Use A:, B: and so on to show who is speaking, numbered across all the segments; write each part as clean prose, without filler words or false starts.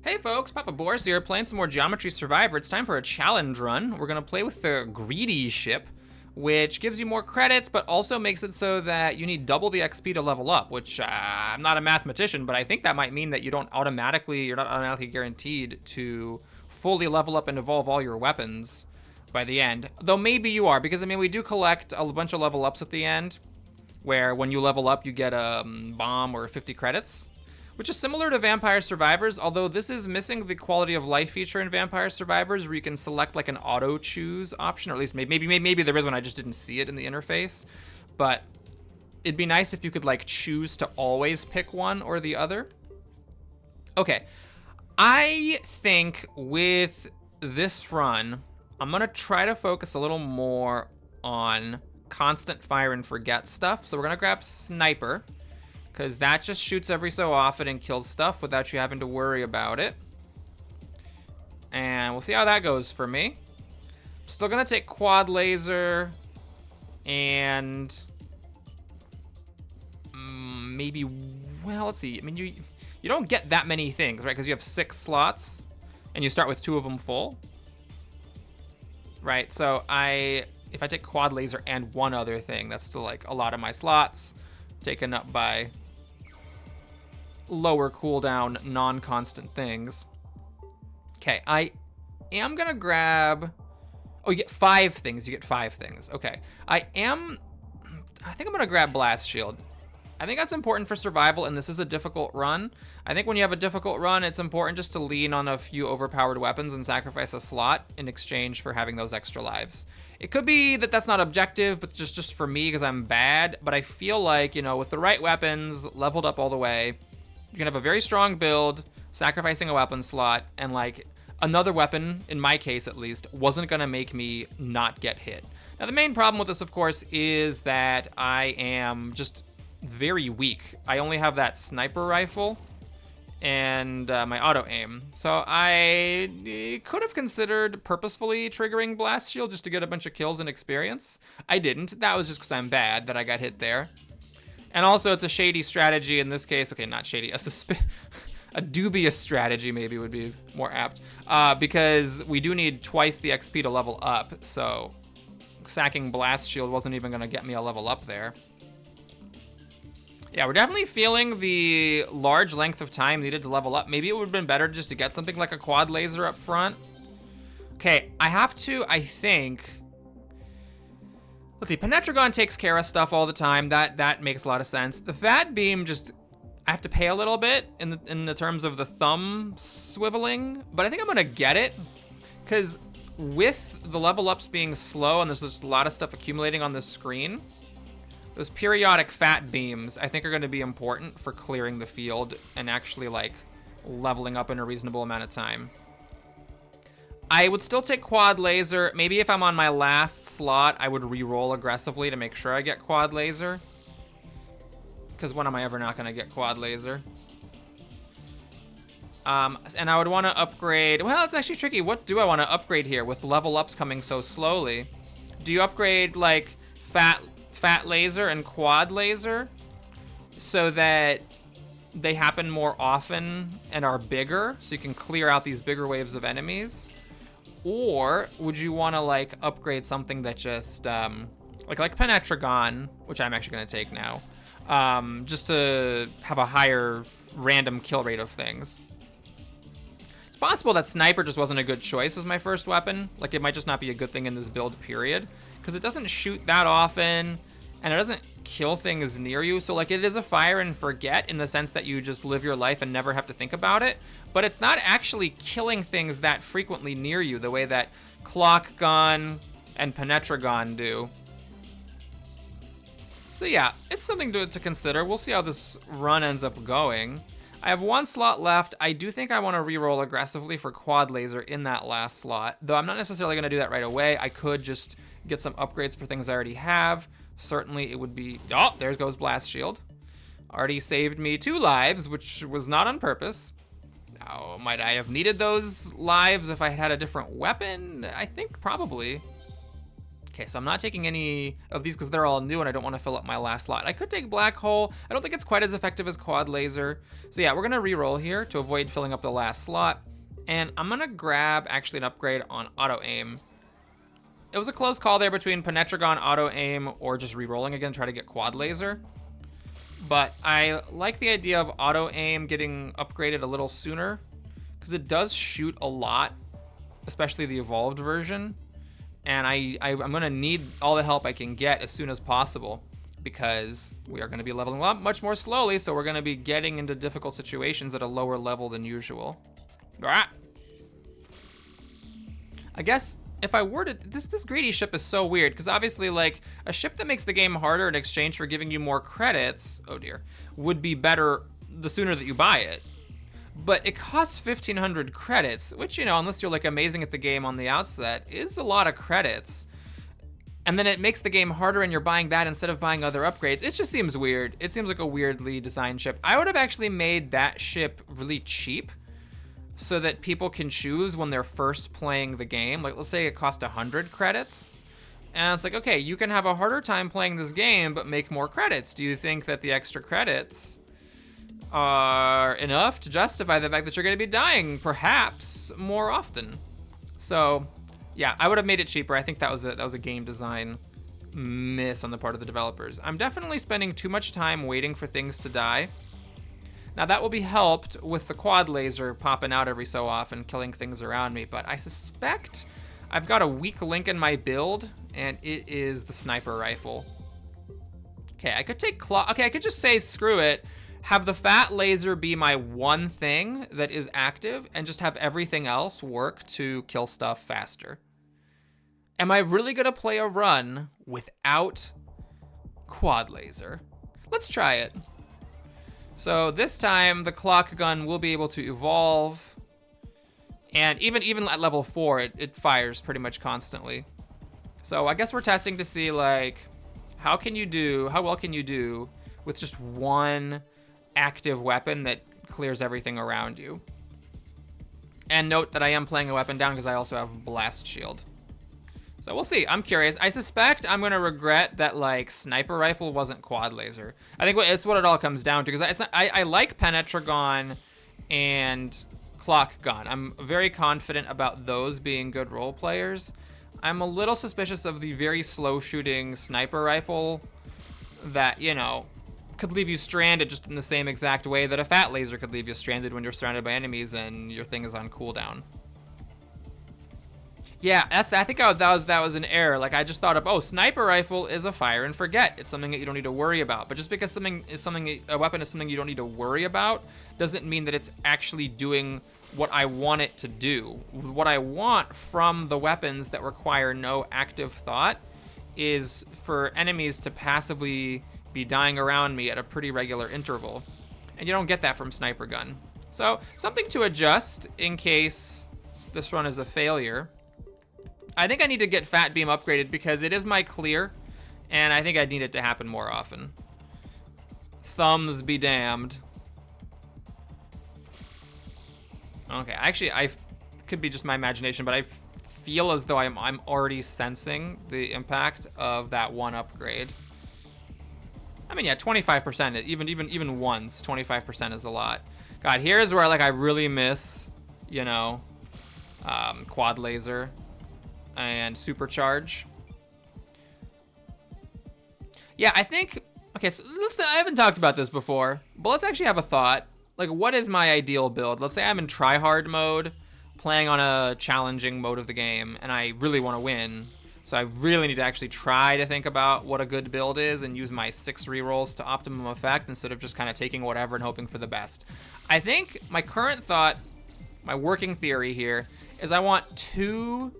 A: Hey folks, Papa Boris here, playing some more Geometry Survivor. It's time for a challenge run. We're gonna play with the Greedy ship, which gives you more credits, but also makes it so that you need double the XP to level up, which I'm not a mathematician, but I think that might mean that you're not automatically guaranteed to fully level up and evolve all your weapons by the end. Though maybe you are, because I mean, we do collect a bunch of level ups at the end, where when you level up, you get a bomb or 50 credits. Which is similar to Vampire Survivors, although this is missing the quality of life feature in Vampire Survivors, where you can select like an auto choose option, or at least maybe there is one, I just didn't see it in the interface. But it'd be nice if you could like choose to always pick one or the other. Okay, I think with this run, I'm gonna try to focus a little more on constant fire and forget stuff. So we're gonna grab Sniper, because that just shoots every so often and kills stuff without you having to worry about it. And we'll see how that goes for me. Still gonna take Quad Laser and maybe, well, let's see. I mean, you don't get that many things, right? Because you have 6 slots and you start with 2 of them full. Right, so if I take Quad Laser and one other thing, that's still like a lot of my slots taken up by lower cooldown, non-constant things. Okay, I am gonna grab... Oh, you get 5 things. You get 5 things. Okay. I think I'm gonna grab Blast Shield. I think that's important for survival, and this is a difficult run. I think when you have a difficult run, it's important just to lean on a few overpowered weapons and sacrifice a slot in exchange for having those extra lives. It could be that that's not objective, but just for me, because I'm bad. But I feel like, you know, with the right weapons, leveled up all the way, you can have a very strong build, sacrificing a weapon slot, and like another weapon, in my case at least, wasn't gonna make me not get hit. Now the main problem with this, of course, is that I am just very weak. I only have that sniper rifle and my auto aim. So I could have considered purposefully triggering Blast Shield just to get a bunch of kills and experience. I didn't. That was just because I'm bad that I got hit there. And also, it's a shady strategy in this case. Okay, not shady. A dubious strategy maybe would be more apt. Because we do need twice the XP to level up. So sacking Blast Shield wasn't even going to get me a level up there. Yeah, we're definitely feeling the large length of time needed to level up. Maybe it would have been better just to get something like a Quad Laser up front. Okay, I have to, I think... Let's see, Penetragon takes care of stuff all the time. That makes a lot of sense. The Fat Beam just, I have to pay a little bit in the terms of the thumb swiveling, but I think I'm gonna get it, because with the level ups being slow and there's just a lot of stuff accumulating on the screen, those periodic Fat Beams I think are gonna be important for clearing the field and actually like leveling up in a reasonable amount of time. I would still take Quad Laser. Maybe if I'm on my last slot, I would re-roll aggressively to make sure I get Quad Laser. Because when am I ever not going to get Quad Laser? And I would want to upgrade... Well, it's actually tricky. What do I want to upgrade here with level ups coming so slowly? Do you upgrade, like, Fat Laser and Quad Laser so that they happen more often and are bigger, so you can clear out these bigger waves of enemies? Or would you want to like upgrade something that just like Penetragon, which I'm actually going to take now, just to have a higher random kill rate of things? It's possible that Sniper just wasn't a good choice as my first weapon. Like, it might just not be a good thing in this build period, because it doesn't shoot that often and it doesn't kill things near you. So like, it is a fire and forget in the sense that you just live your life and never have to think about it, but it's not actually killing things that frequently near you the way that Clock Gun and Penetragon do. So yeah, it's something to consider. We'll see how this run ends up going. I have 1 slot left. I do think I want to reroll aggressively for Quad Laser in that last slot, though I'm not necessarily going to do that right away. I could just get some upgrades for things I already have. Certainly it would be... Oh, there goes Blast Shield. Already saved me 2 lives, which was not on purpose. Now, might I have needed those lives if I had a different weapon? I think probably. Okay, so I'm not taking any of these because they're all new and I don't want to fill up my last slot. I could take Black Hole. I don't think it's quite as effective as Quad Laser. So yeah, we're gonna re-roll here to avoid filling up the last slot. And I'm gonna grab actually an upgrade on Auto Aim. It was a close call there between Penetragon, Auto Aim, or just re-rolling again, try to get Quad Laser. But I like the idea of Auto Aim getting upgraded a little sooner because it does shoot a lot, especially the evolved version. And I'm gonna need all the help I can get as soon as possible because we are gonna be leveling up much more slowly, so we're gonna be getting into difficult situations at a lower level than usual. Ah! I guess if I were to, this greedy ship is so weird because obviously like a ship that makes the game harder in exchange for giving you more credits, oh dear, would be better the sooner that you buy it. But it costs 1,500 credits, which, you know, unless you're like amazing at the game on the outset, is a lot of credits. And then it makes the game harder and you're buying that instead of buying other upgrades. It just seems weird. It seems like a weirdly designed ship. I would have actually made that ship really cheap so that people can choose when they're first playing the game. Like, let's say it cost 100 credits. And it's like, okay, you can have a harder time playing this game, but make more credits. Do you think that the extra credits are enough to justify the fact that you're going to be dying perhaps more often? So yeah, I would have made it cheaper. I think that was a game design miss on the part of the developers. I'm definitely spending too much time waiting for things to die. Now that will be helped with the Quad Laser popping out every so often, killing things around me, but I suspect I've got a weak link in my build, and it is the sniper rifle. Okay, I could take okay, I could just say screw it, have the Fat Laser be my one thing that is active, and just have everything else work to kill stuff faster. Am I really gonna play a run without Quad Laser? Let's try it. So this time the clock gun will be able to evolve, and even at level 4 it fires pretty much constantly. So I guess we're testing to see like how well can you do with just one active weapon that clears everything around you. And note that I am playing a weapon down because I also have Blast Shield. So we'll see. I'm curious. I suspect I'm gonna regret that like sniper rifle wasn't Quad Laser. I think it's what it all comes down to because I like Penetragon and Clock Gun. I'm very confident about those being good role players. I'm a little suspicious of the very slow shooting sniper rifle that, you know, could leave you stranded just in the same exact way that a Fat Laser could leave you stranded when you're surrounded by enemies and your thing is on cooldown. Yeah, I think that was an error. Like I just thought of, oh, sniper rifle is a fire and forget. It's something that you don't need to worry about. But just because a weapon is something you don't need to worry about doesn't mean that it's actually doing what I want it to do. What I want from the weapons that require no active thought is for enemies to passively be dying around me at a pretty regular interval. And you don't get that from sniper gun. So something to adjust in case this run is a failure. I think I need to get Fat Beam upgraded because it is my clear, and I think I need it to happen more often. Thumbs be damned. Okay, actually, could be just my imagination, but I feel as though I'm already sensing the impact of that one upgrade. I mean, yeah, 25%. Even once, 25% is a lot. God, here's where like I really miss, you know, Quad Laser and Supercharge. Yeah, I think, okay, so I haven't talked about this before, but let's actually have a thought. Like, what is my ideal build? Let's say I'm in tryhard mode, playing on a challenging mode of the game, and I really want to win. So I really need to actually try to think about what a good build is and use my 6 rerolls to optimum effect instead of just kind of taking whatever and hoping for the best. I think my current thought, my working theory here, is I want 2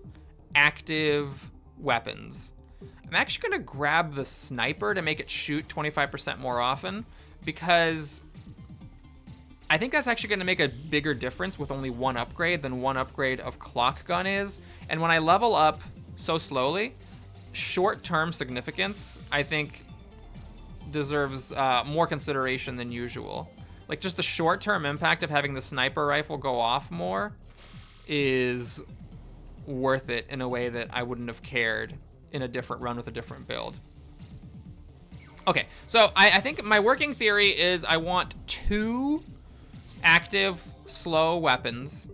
A: active weapons. I'm actually gonna grab the sniper to make it shoot 25% more often because I think that's actually gonna make a bigger difference with only one upgrade than one upgrade of Clock Gun is. And when I level up so slowly, short-term significance, I think, deserves more consideration than usual. Like just the short-term impact of having the sniper rifle go off more is worth it in a way that I wouldn't have cared in a different run with a different build. Okay, so I think my working theory is I want 2 active slow weapons.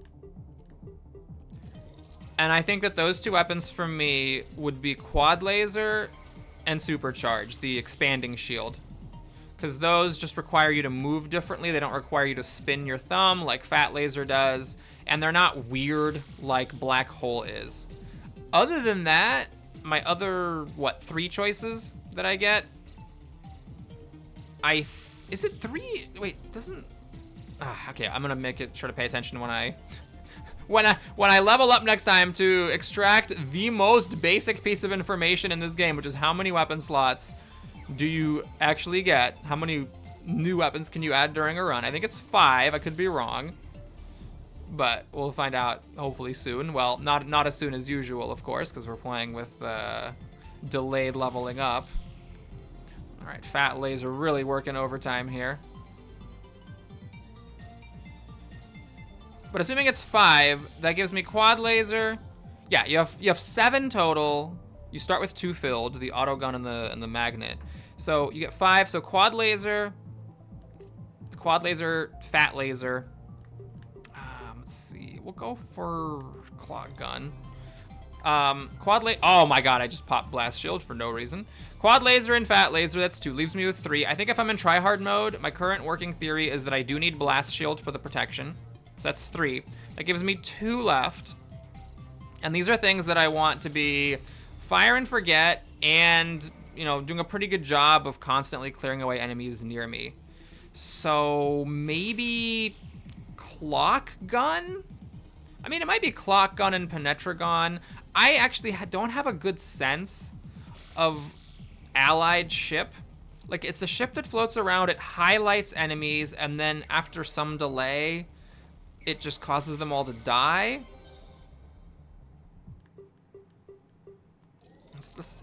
A: And I think that those 2 weapons for me would be quad laser and supercharge, the expanding shield. Because those just require you to move differently. They don't require you to spin your thumb like Fat Laser does. And they're not weird like Black Hole is. Other than that, my other, 3 choices that I get? Is it 3? Wait, doesn't... okay, I'm gonna make it sure to pay attention when I... when I level up next time to extract the most basic piece of information in this game, which is how many weapon slots do you actually get? How many new weapons can you add during a run? I think it's 5. I could be wrong, but we'll find out hopefully soon. Well, not as soon as usual, of course, because we're playing with delayed leveling up. All right, Fat Laser really working overtime here. But assuming it's 5, that gives me quad laser. Yeah, you have 7 total. You start with 2 filled, the auto gun and the magnet. So you get 5. So quad laser, fat laser. Let's see. We'll go for clock gun. Oh my god, I just popped blast shield for no reason. Quad laser and fat laser, that's 2. Leaves me with 3. I think if I'm in tryhard mode, my current working theory is that I do need blast shield for the protection. So that's 3. That gives me 2 left. And these are things that I want to be fire and forget and, you know, doing a pretty good job of constantly clearing away enemies near me. So maybe clock gun? I mean, it might be clock gun and penetragon. I actually don't have a good sense of allied ship. Like, it's a ship that floats around, it highlights enemies, and then after some delay, it just causes them all to die.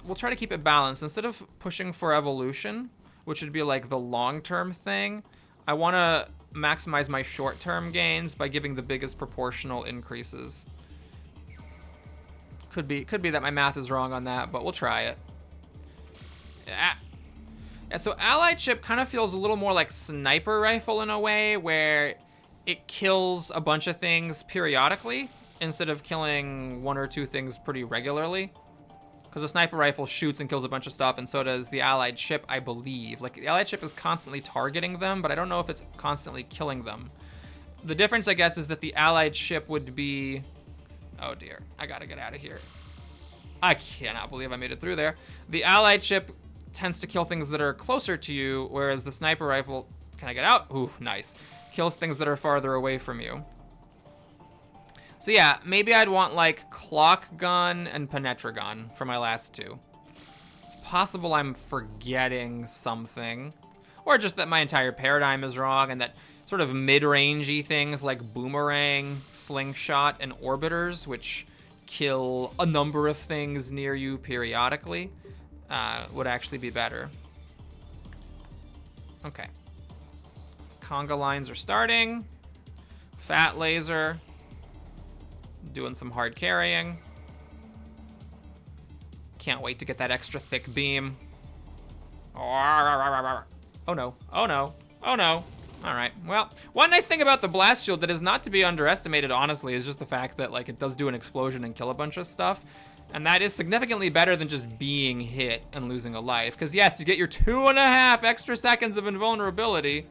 A: We'll try to keep it balanced. Instead of pushing for evolution, which would be like the long-term thing, I want to maximize my short-term gains by giving the biggest proportional increases. Could be that my math is wrong on that, but we'll try it. Yeah, so allied ship kind of feels a little more like sniper rifle in a way, where it kills a bunch of things periodically instead of killing 1 or 2 things pretty regularly. Because the sniper rifle shoots and kills a bunch of stuff, and so does the allied ship, I believe. Like, the allied ship is constantly targeting them, but I don't know if it's constantly killing them. The difference, I guess, is that the allied ship would be... Oh dear, I gotta get out of here. I cannot believe I made it through there. The allied ship tends to kill things that are closer to you, whereas the sniper rifle... Can I get out? Ooh, nice. Kills things that are farther away from you. So yeah, maybe I'd want like clock gun and penetragon for my last 2. It's possible I'm forgetting something, or just that my entire paradigm is wrong and that sort of mid-rangey things like boomerang, slingshot, and orbiters, which kill a number of things near you periodically, would actually be better. Okay. Conga lines are starting. Fat laser. Doing some hard carrying. Can't wait to get that extra thick beam. Oh no, oh no, oh no. All right, well, one nice thing about the blast shield that is not to be underestimated, honestly, is just the fact that, like, it does do an explosion and kill a bunch of stuff. And that is significantly better than just being hit and losing a life. Because yes, you get your 2.5 extra seconds of invulnerability.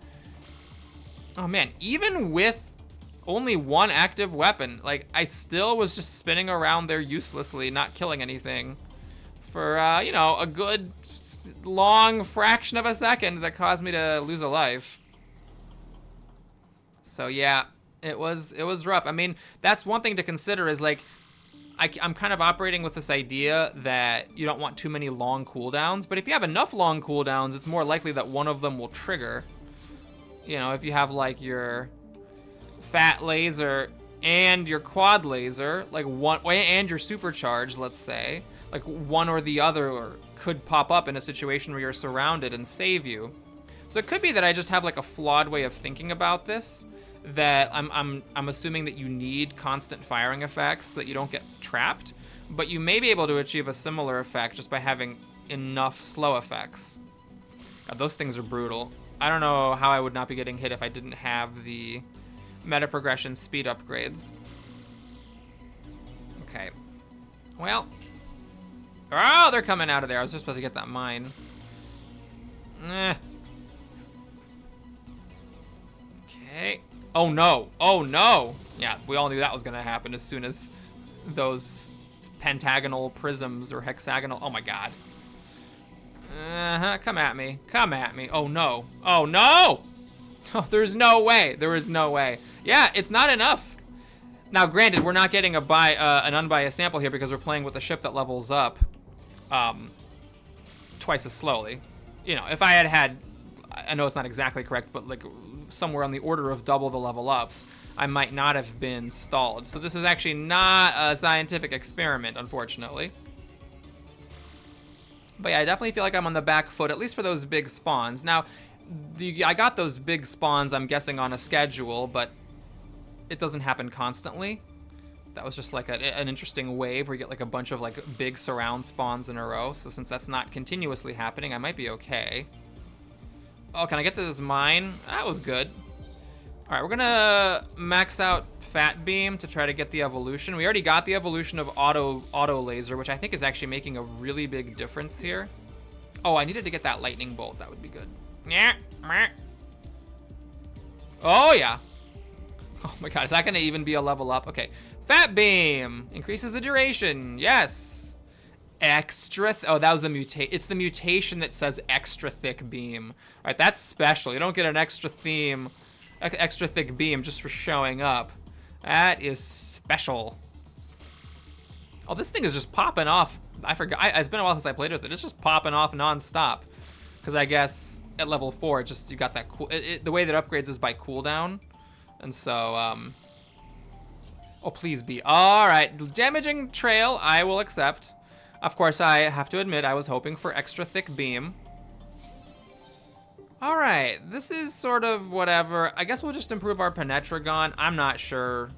A: Oh man, even with only 1 active weapon, like, I still was just spinning around there uselessly, not killing anything for, you know, a good long fraction of a second that caused me to lose a life. So yeah, it was rough. I mean, that's one thing to consider is, like, I'm kind of operating with this idea that you don't want too many long cooldowns, but if you have enough long cooldowns, it's more likely that one of them will trigger. You know, if you have, like, your fat laser and your quad laser, like one, and your supercharge, let's say, like one or the other could pop up in a situation where you're surrounded and save you. So it could be that I just have like a flawed way of thinking about this, that I'm assuming that you need constant firing effects so that you don't get trapped. but you may be able to achieve a similar effect just by having enough slow effects. God, those things are brutal. I don't know how I would not be getting hit if I didn't have the meta progression speed upgrades. Okay. Well. Oh, they're coming out of there. I was just about to get that mine. Okay. Oh no. Oh no. Yeah, we all knew that was gonna happen as soon as those pentagonal prisms or hexagonal. Oh my god. Come at me. Come at me. Oh no. Oh no! Oh, there's no way. There is no way. Yeah, it's not enough. Now, granted, we're not getting an unbiased sample here because we're playing with a ship that levels up twice as slowly. You know, if I had, I know it's not exactly correct, but like somewhere on the order of double the level ups, I might not have been stalled. So this is actually not a scientific experiment, unfortunately. But yeah, I definitely feel like I'm on the back foot, at least for those big spawns. Now, I got those big spawns, I'm guessing, on a schedule, but it doesn't happen constantly. That was just like an interesting wave where you get like a bunch of like big surround spawns in a row. So since that's not continuously happening, I might be okay. Oh, can I get to this mine? That was good. All right, we're gonna max out Fat Beam to try to get the evolution. We already got the evolution of auto laser, which I think is actually making a really big difference here. Oh, I needed to get that lightning bolt. That would be good. Oh yeah. Oh my god, is that gonna even be a level up? Okay, Fat Beam increases the duration. Yes. Extra. Oh, that was a mutate. It's the mutation that says extra thick beam. All right, that's special. You don't get an extra thick beam just for showing up. That is special. Oh, this thing is just popping off. I forgot. It's been a while since I played with it. It's just popping off nonstop. Because I guess at level 4, you got that cool. The way that upgrades is by cooldown, and so oh, please be. All right, damaging trail. I will accept. Of course, I have to admit I was hoping for extra thick beam. All right, this is sort of whatever. I guess we'll just improve our Penetragon. I'm not sure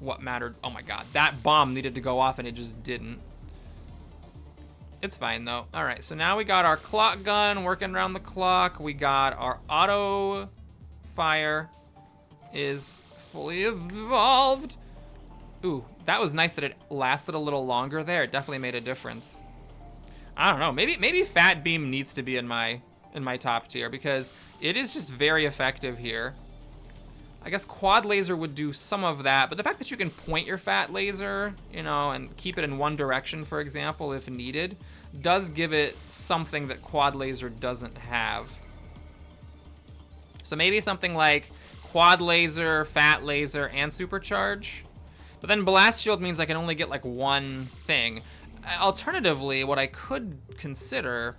A: what mattered. Oh my god, that bomb needed to go off and it just didn't. It's fine though. All right, so now we got our clock gun working around the clock. We got our auto fire is fully evolved. Ooh, that was nice that it lasted a little longer there. It definitely made a difference. I don't know, maybe Fat Beam needs to be in my top tier because it is just very effective here. I guess Quad Laser would do some of that, but the fact that you can point your Fat Laser, you know, and keep it in one direction, for example, if needed, does give it something that Quad Laser doesn't have. So maybe something like Quad Laser, Fat Laser, and Supercharge. But then Blast Shield means I can only get like one thing. Alternatively, what I could consider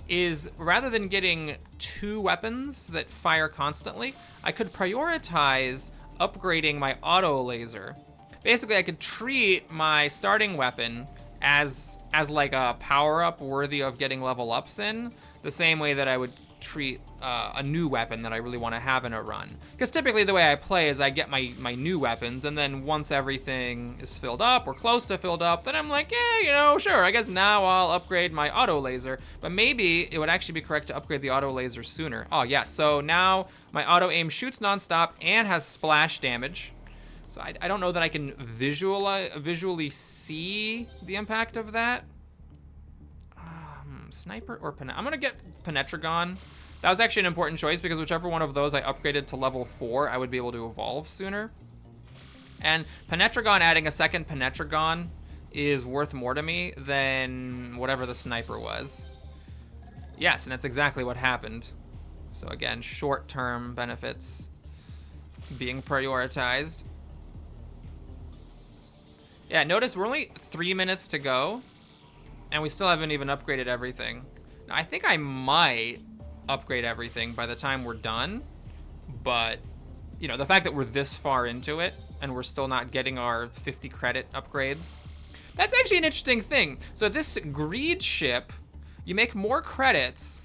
A: is rather than getting 2 weapons that fire constantly, I could prioritize upgrading my auto laser. Basically, I could treat my starting weapon as like a power-up worthy of getting level ups in, the same way that I would treat a new weapon that I really want to have in a run. Because typically the way I play is I get my new weapons, and then once everything is filled up or close to filled up, then I'm like, yeah, you know, sure, I guess now I'll upgrade my auto laser. But maybe it would actually be correct to upgrade the auto laser sooner. Oh yeah, so now my auto aim shoots nonstop and has splash damage. So I don't know that I can visually see the impact of that. Sniper or Penetragon? I'm gonna get Penetragon. That was actually an important choice because whichever one of those I upgraded to level 4, I would be able to evolve sooner. And Penetragon, adding a second Penetragon is worth more to me than whatever the sniper was. Yes, and that's exactly what happened. So again, short-term benefits being prioritized. Yeah, notice we're only 3 minutes to go, and we still haven't even upgraded everything. Now, I think I might upgrade everything by the time we're done, but, you know, the fact that we're this far into it and we're still not getting our 50 credit upgrades, that's actually an interesting thing. So this greed ship, you make more credits,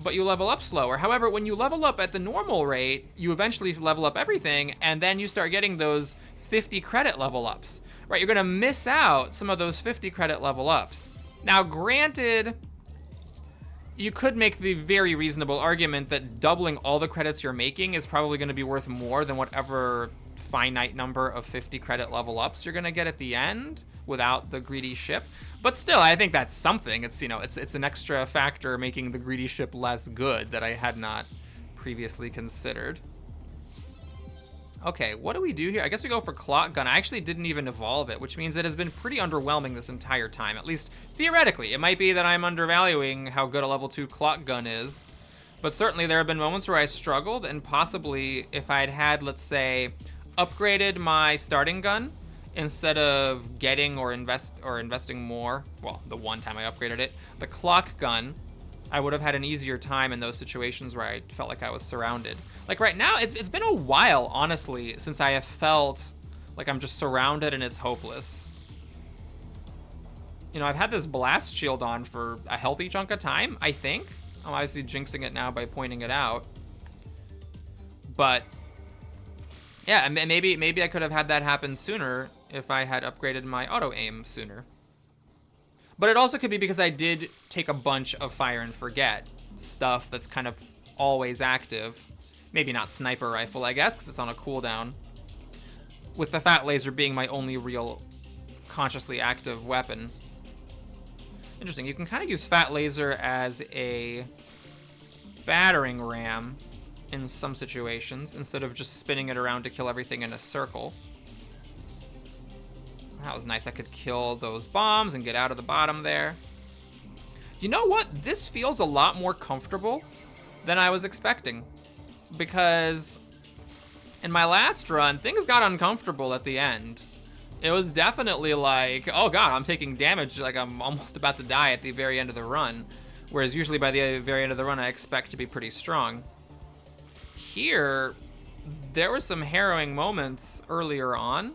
A: but you level up slower. However, when you level up at the normal rate, you eventually level up everything, and then you start getting those 50 credit level ups, right? You're gonna miss out some of those 50 credit level ups. Now, granted, you could make the very reasonable argument that doubling all the credits you're making is probably gonna be worth more than whatever finite number of 50 credit level ups you're gonna get at the end without the greedy ship. But still, I think that's something. It's, you know, it's an extra factor making the greedy ship less good that I had not previously considered. Okay, what do we do here? I guess we go for clock gun. I actually didn't even evolve it, which means it has been pretty underwhelming this entire time, at least theoretically. It might be that I'm undervaluing how good a level 2 clock gun is, but certainly there have been moments where I struggled, and possibly if I had, let's say, upgraded my starting gun instead of getting or investing more, well, the one time I upgraded it, the clock gun, I would have had an easier time in those situations where I felt like I was surrounded. Like right now, it's been a while, honestly, since I have felt like I'm just surrounded and it's hopeless. You know, I've had this blast shield on for a healthy chunk of time, I think. I'm obviously jinxing it now by pointing it out. But yeah, maybe I could have had that happen sooner if I had upgraded my auto aim sooner. But it also could be because I did take a bunch of fire and forget stuff that's kind of always active. Maybe not sniper rifle, I guess, because it's on a cooldown. With the fat laser being my only real consciously active weapon. Interesting, you can kind of use fat laser as a battering ram in some situations instead of just spinning it around to kill everything in a circle. That was nice. I could kill those bombs and get out of the bottom there. You know what? This feels a lot more comfortable than I was expecting, because in my last run, things got uncomfortable at the end. It was definitely like, oh god, I'm taking damage, like I'm almost about to die at the very end of the run, whereas usually by the very end of the run, I expect to be pretty strong. Here, there were some harrowing moments earlier on,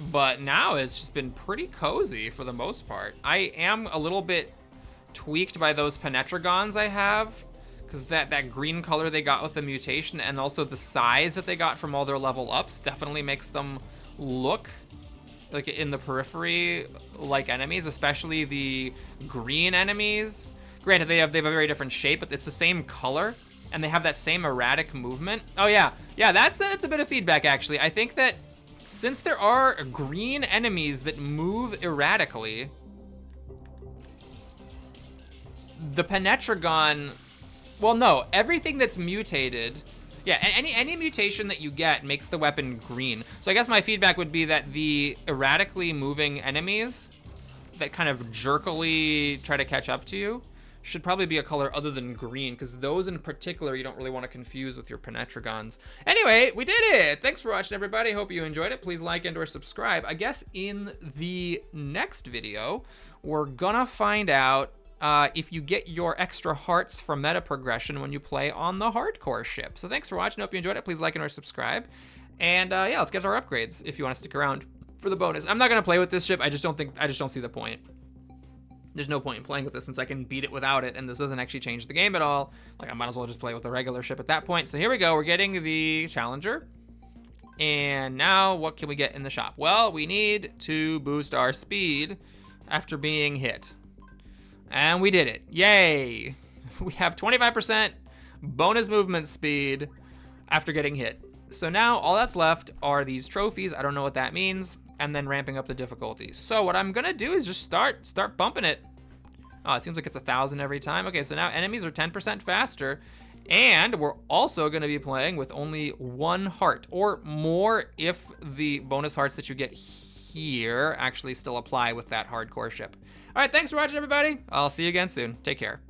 A: but now it's just been pretty cozy for the most part. I am a little bit tweaked by those penetragons I have, because that green color they got with the mutation and also the size that they got from all their level ups definitely makes them look like in the periphery like enemies, especially the green enemies. Granted, they have a very different shape, but it's the same color and they have that same erratic movement. Oh yeah, that's a bit of feedback actually. I think that since there are green enemies that move erratically, the penetragon, well, no, everything that's mutated, yeah, any mutation that you get makes the weapon green. So I guess my feedback would be that the erratically moving enemies that kind of jerkily try to catch up to you should probably be a color other than green, because those in particular you don't really want to confuse with your penetragons. Anyway, we did it! Thanks for watching, everybody. Hope you enjoyed it. Please like and or subscribe. I guess in the next video, we're gonna find out if you get your extra hearts for meta progression when you play on the hardcore ship. So thanks for watching. Hope you enjoyed it. Please like and or subscribe. And yeah, let's get our upgrades if you want to stick around for the bonus. I'm not gonna play with this ship. I just don't see the point. There's no point in playing with this since I can beat it without it, and this doesn't actually change the game at all. Like, I might as well just play with the regular ship at that point. So here we go, we're getting the Challenger. And now, what can we get in the shop? Well, we need to boost our speed after being hit. And we did it, yay! We have 25% bonus movement speed after getting hit. So now, all that's left are these trophies, I don't know what that means, and then ramping up the difficulty. So what I'm gonna do is just start bumping it. Oh, it seems like it's 1,000 every time. Okay, so now enemies are 10% faster, and we're also gonna be playing with only 1 heart, or more if the bonus hearts that you get here actually still apply with that hardcore ship. All right, thanks for watching, everybody. I'll see you again soon. Take care.